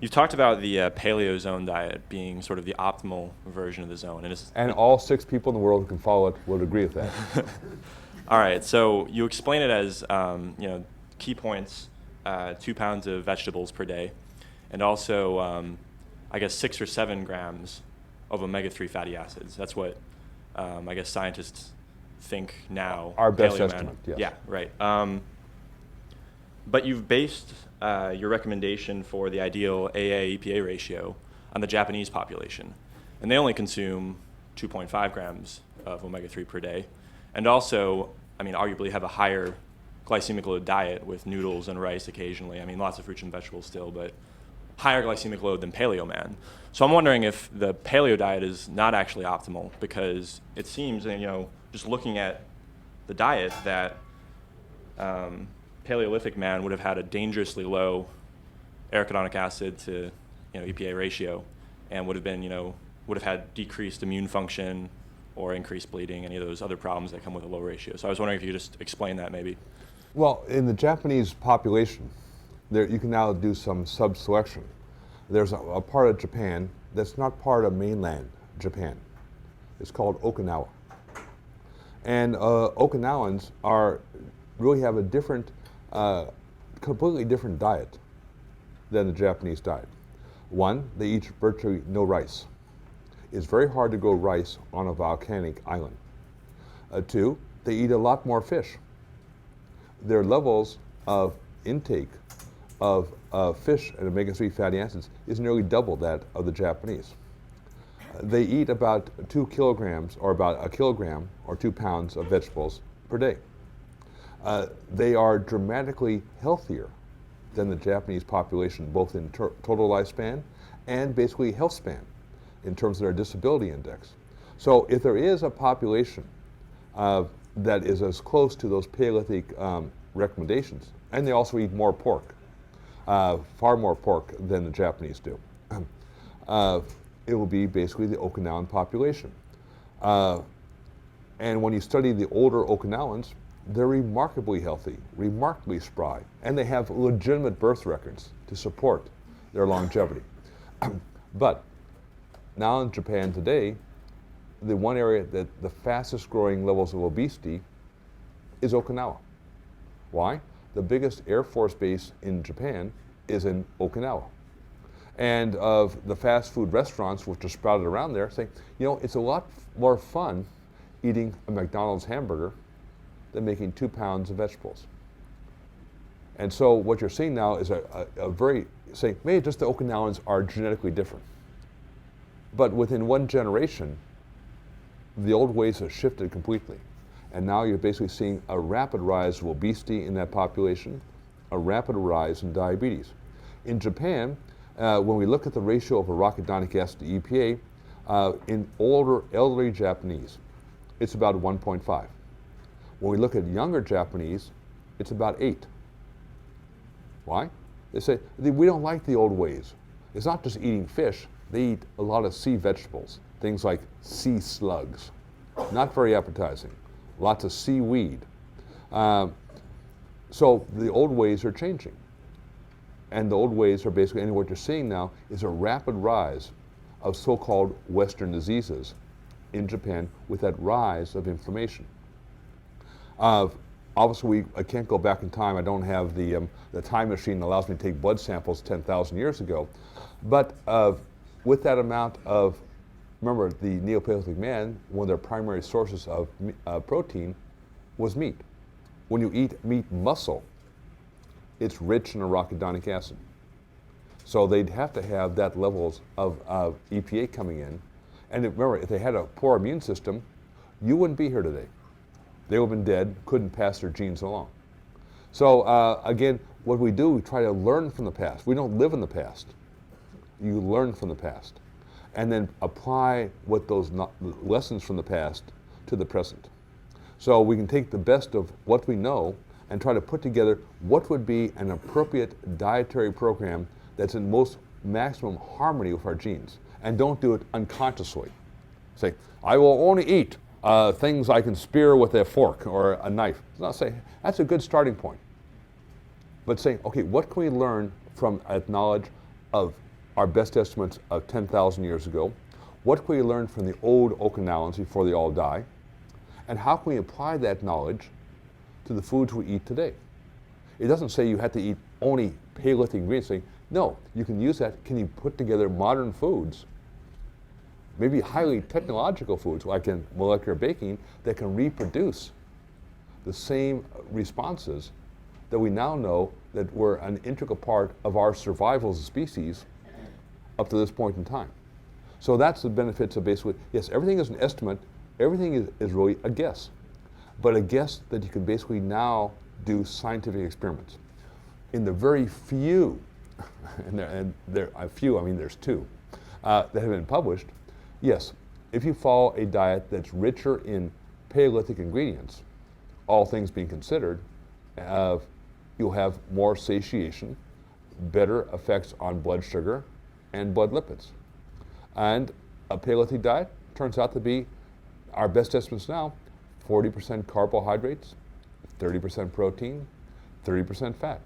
You talked about the paleo zone diet being sort of the optimal version of the zone, and And all 6 people in the world who can follow it would agree with that. all right. So you explain it as key points: 2 pounds of vegetables per day, and also I guess 6 or 7 grams of omega-3 fatty acids. That's what I guess scientists think now. Our best Paleo estimate, man. yes. Yeah, right. But you've based your recommendation for the ideal AA-EPA ratio on the Japanese population, and they only consume 2.5 grams of omega-3 per day, and also, I mean, arguably have a higher glycemic load diet with noodles and rice occasionally. I mean, lots of fruits and vegetables still, but higher glycemic load than Paleo man. So I'm wondering if the Paleo diet is not actually optimal, because it seems, just looking at the diet, that Paleolithic man would have had a dangerously low arachidonic acid to EPA ratio, and would have had decreased immune function or increased bleeding, any of those other problems that come with a low ratio. So I was wondering if you could just explain that maybe. Well, in the Japanese population, you can now do some sub-selection. There's a part of Japan that's not part of mainland Japan. It's called Okinawa. And Okinawans really have a different, completely different diet than the Japanese diet. One, they eat virtually no rice. It's very hard to grow rice on a volcanic island. 2, they eat a lot more fish. Their levels of intake of fish and omega-3 fatty acids is nearly double that of the Japanese. They eat about 2 kilograms, or about a kilogram or 2 pounds of vegetables per day. They are dramatically healthier than the Japanese population, both in total lifespan and basically health span in terms of their disability index. So if there is a population that is as close to those Paleolithic recommendations, and they also eat more pork, far more pork than the Japanese do, it will be basically the Okinawan population. And when you study the older Okinawans, they're remarkably healthy, remarkably spry, and they have legitimate birth records to support their longevity. But now in Japan today, the one area that the fastest growing levels of obesity is Okinawa. Why? The biggest Air Force base in Japan is in Okinawa. And of the fast food restaurants which are sprouted around there, say, it's a lot more fun eating a McDonald's hamburger than making 2 pounds of vegetables. And so what you're seeing now is a very, maybe just the Okinawans are genetically different. But within one generation, the old ways have shifted completely. And now you're basically seeing a rapid rise of obesity in that population, a rapid rise in diabetes. In Japan, when we look at the ratio of arachidonic acid to EPA, in older elderly Japanese, it's about 1.5. When we look at younger Japanese, it's about 8. Why? They say, we don't like the old ways. It's not just eating fish, they eat a lot of sea vegetables, things like sea slugs. Not very appetizing. Lots of seaweed. So the old ways are changing. And the old ways are basically, and what you're seeing now is a rapid rise of so-called Western diseases in Japan with that rise of inflammation. Obviously, I can't go back in time. I don't have the time machine that allows me to take blood samples 10,000 years ago. But with that amount of, remember, the Neopaleolithic man, one of their primary sources of protein was meat. When you eat meat muscle, it's rich in arachidonic acid. So they'd have to have that levels of EPA coming in. And remember, if they had a poor immune system, you wouldn't be here today. They would have been dead, couldn't pass their genes along. So again, what we do, we try to learn from the past. We don't live in the past. You learn from the past. And then apply what those lessons from the past to the present. So we can take the best of what we know and try to put together what would be an appropriate dietary program that's in most maximum harmony with our genes. And don't do it unconsciously. Say, I will only eat things I can spear with a fork or a knife. It's not saying, that's a good starting point. But saying, okay, what can we learn from a knowledge of our best estimates of 10,000 years ago? What can we learn from the old Okinawans before they all die? And how can we apply that knowledge to the foods we eat today? It doesn't say you have to eat only Paleolithic ingredients. Saying, no, you can use that. Can you put together modern foods, maybe highly technological foods like in molecular baking, that can reproduce the same responses that we now know that were an integral part of our survival as a species up to this point in time. So that's the benefits of basically, yes, everything is an estimate, everything is really a guess, but a guess that you can basically now do scientific experiments. In the very few, and there are few, I mean there's two, that have been published, yes, if you follow a diet that's richer in Paleolithic ingredients, all things being considered, you'll have more satiation, better effects on blood sugar and blood lipids. And a Paleolithic diet turns out to be, our best estimates now, 40% carbohydrates, 30% protein, 30% fat.